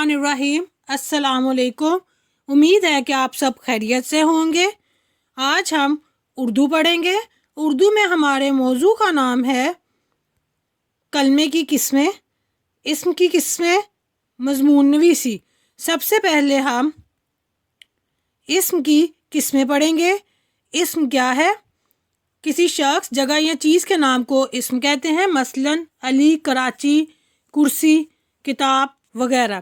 الرحیم۔ السلام علیکم۔ امید ہے کہ آپ سب خیریت سے ہوں گے۔ آج ہم اردو پڑھیں گے۔ اردو میں ہمارے موضوع کا نام ہے کلمے کی قسمیں، اسم کی قسمیں، مضمون نویسی۔ سب سے پہلے ہم اسم کی قسمیں پڑھیں گے۔ اسم کیا ہے؟ کسی شخص، جگہ یا چیز کے نام کو اسم کہتے ہیں، مثلاً علی، کراچی، کرسی، کتاب وغیرہ۔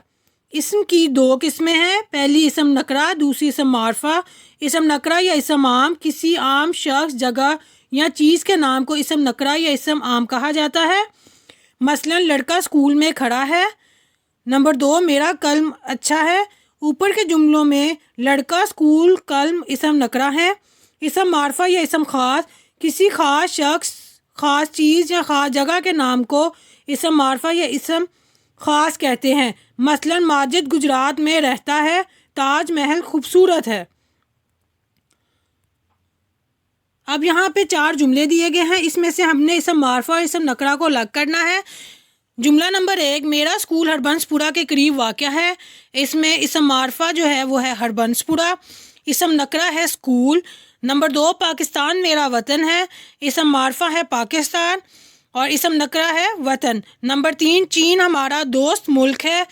اسم کی دو قسمیں ہیں، پہلی اسم نکرہ، دوسری اسم معرفہ۔ اسم نکرہ یا اسم عام، کسی عام شخص، جگہ یا چیز کے نام کو اسم نکرہ یا اسم عام کہا جاتا ہے، مثلاً لڑکا اسکول میں کھڑا ہے۔ نمبر 2، میرا قلم اچھا ہے۔ اوپر کے جملوں میں لڑکا، اسکول، قلم اسم نکرہ ہے۔ اسم معرفہ یا اسم خاص، کسی خاص شخص، خاص چیز یا خاص جگہ کے نام کو اسم معرفہ یا اسم خاص کہتے ہیں، مثلاً ماجد گجرات میں رہتا ہے، تاج محل خوبصورت ہے۔ اب یہاں پہ 4 جملے دیے گئے ہیں، اس میں سے ہم نے اسم معرفہ اور اسم نکرہ کو الگ کرنا ہے۔ جملہ نمبر 1، میرا اسکول ہربنس پورہ کے قریب واقع ہے۔ اس میں اسم معرفہ جو ہے وہ ہے ہربنس پورہ، اسم نکرہ ہے اسکول۔ نمبر 2، پاکستان میرا وطن ہے۔ اسم معرفہ ہے پاکستان اور اسم نکرہ ہے وطن۔ نمبر 3، چین ہمارا دوست ملک ہے۔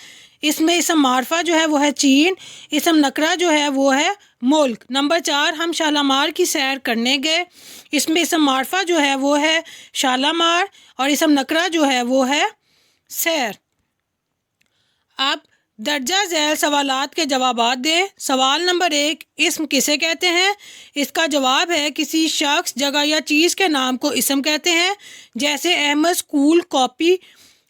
اس میں اسم معرفہ جو ہے وہ ہے چین، اسم نکرہ جو ہے وہ ہے ملک۔ نمبر 4، ہم شالامار کی سیر کرنے گئے۔ اس میں اسم معرفہ جو ہے وہ ہے شالامار اور اسم نکرہ جو ہے وہ ہے سیر۔ اب درجہ ذیل سوالات کے جوابات دیں۔ سوال نمبر 1، اسم کسے کہتے ہیں؟ اس کا جواب ہے کسی شخص، جگہ یا چیز کے نام کو اسم کہتے ہیں، جیسے احمد، اسکول، کاپی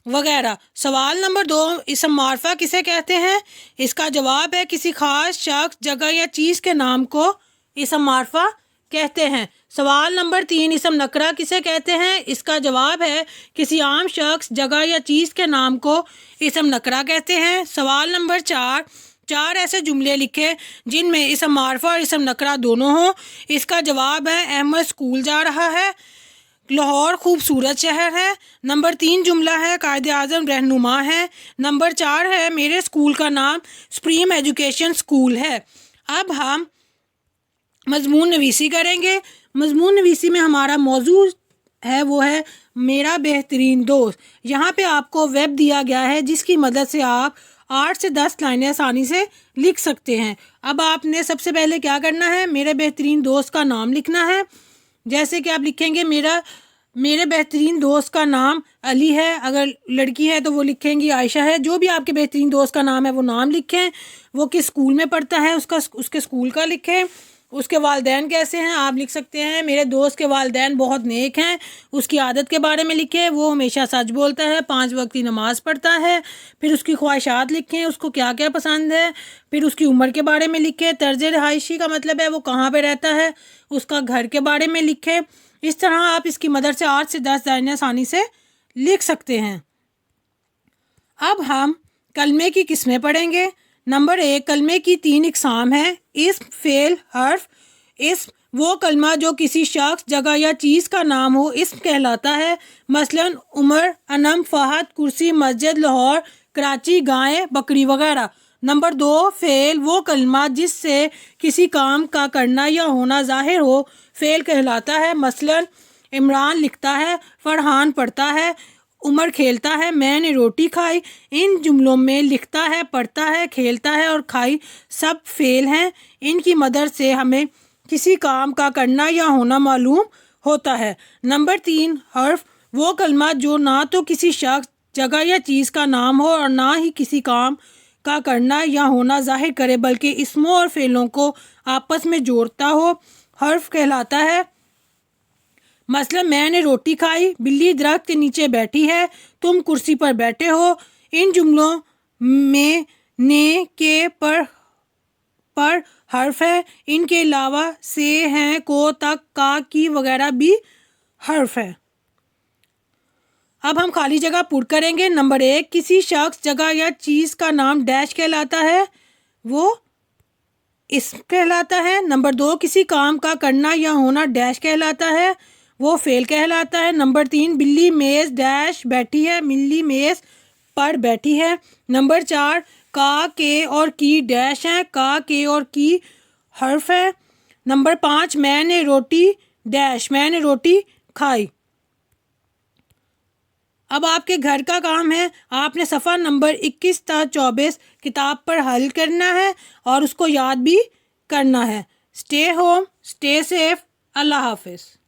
وغیرہ۔ سوال نمبر 2، اسم معرفہ کسے کہتے ہیں؟ اس کا جواب ہے کسی خاص شخص، جگہ یا چیز کے نام کو اسم معرفہ کہتے ہیں۔ سوال نمبر 3، اسم نکرہ کسے کہتے ہیں؟ اس کا جواب ہے کسی عام شخص، جگہ یا چیز کے نام کو اسم نکرہ کہتے ہیں۔ سوال نمبر 4، 4 ایسے جملے لکھے جن میں اسم معرفہ اور اسم نکرہ دونوں ہوں۔ اس کا جواب ہے احمد اسکول جا رہا ہے، لاہور خوبصورت شہر ہے۔ نمبر 3 جملہ ہے قائد اعظم رہنما ہے۔ نمبر 4 ہے میرے اسکول کا نام سپریم ایجوکیشن اسکول ہے۔ اب ہم مضمون نویسی کریں گے۔ مضمون نویسی میں ہمارا موضوع ہے وہ ہے میرا بہترین دوست۔ یہاں پہ آپ کو ویب دیا گیا ہے جس کی مدد سے آپ 8 سے 10 لائنیں آسانی سے لکھ سکتے ہیں۔ اب آپ نے سب سے پہلے کیا کرنا ہے؟ میرے بہترین دوست کا نام لکھنا ہے۔ جیسے کہ آپ لکھیں گے میرے بہترین دوست کا نام علی ہے، اگر لڑکی ہے تو وہ لکھیں گی عائشہ ہے۔ جو بھی آپ کے بہترین دوست کا نام ہے وہ نام لکھیں، وہ کس اسکول میں پڑھتا ہے اس کے اسکول کا لکھیں۔ اس کے والدین کیسے ہیں؟ آپ لکھ سکتے ہیں میرے دوست کے والدین بہت نیک ہیں۔ اس کی عادت کے بارے میں لکھیں، وہ ہمیشہ سچ بولتا ہے، 5 وقت کی نماز پڑھتا ہے۔ پھر اس کی خواہشات لکھیں، اس کو کیا کیا پسند ہے۔ پھر اس کی عمر کے بارے میں لکھیں، طرز رہائشی کا مطلب ہے وہ کہاں پہ رہتا ہے، اس کا گھر کے بارے میں لکھیں۔ اس طرح آپ اس کی مدد سے 8 سے 10 لائنیں آسانی سے لکھ سکتے ہیں۔ اب ہم کلمے کی قسمیں پڑھیں گے۔ نمبر 1، کلمے کی 3 اقسام ہیں، اسم، فعل، حرف۔ اسم وہ کلمہ جو کسی شخص، جگہ یا چیز کا نام ہو، اسم کہلاتا ہے، مثلاً عمر، انم، فہد، کرسی، مسجد، لاہور، کراچی، گائے، بکری وغیرہ۔ نمبر 2، فعل وہ کلمہ جس سے کسی کام کا کرنا یا ہونا ظاہر ہو، فعل کہلاتا ہے، مثلاً عمران لکھتا ہے، فرحان پڑھتا ہے، عمر کھیلتا ہے، میں نے روٹی کھائی۔ ان جملوں میں لکھتا ہے، پڑھتا ہے، کھیلتا ہے اور کھائی سب فعل ہیں۔ ان کی مدد سے ہمیں کسی کام کا کرنا یا ہونا معلوم ہوتا ہے۔ نمبر 3، حرف وہ کلمہ جو نہ تو کسی شخص، جگہ یا چیز کا نام ہو اور نہ ہی کسی کام کا کرنا یا ہونا ظاہر کرے، بلکہ اسموں اور فعلوں کو آپس میں جوڑتا ہو، حرف کہلاتا ہے۔ مثلا میں نے روٹی کھائی، بلی درخت کے نیچے بیٹھی ہے، تم کرسی پر بیٹھے ہو۔ ان جملوں میں نے، کے، پر حرف ہے۔ ان کے علاوہ سے، ہیں، کو، تک، کا، کی وغیرہ بھی حرف ہے۔ اب ہم خالی جگہ پر کریں گے۔ نمبر 1، کسی شخص، جگہ یا چیز کا نام ڈیش کہلاتا ہے، وہ اسم کہلاتا ہے۔ نمبر 2، کسی کام کا کرنا یا ہونا ڈیش کہلاتا ہے، وہ فعل کہلاتا ہے۔ نمبر 3، بلی میز ڈیش بیٹھی ہے، ملی میز پر بیٹھی ہے۔ نمبر 4، کا، کے اور کی ڈیش ہیں، کا، کے اور کی حرف ہے۔ نمبر 5، میں نے روٹی ڈیش، میں نے روٹی کھائی۔ اب آپ کے گھر کا کام ہے، آپ نے صفحہ نمبر 21 تا 24 کتاب پر حل کرنا ہے اور اس کو یاد بھی کرنا ہے۔ اسٹے ہوم، اسٹے سیف، اللہ حافظ۔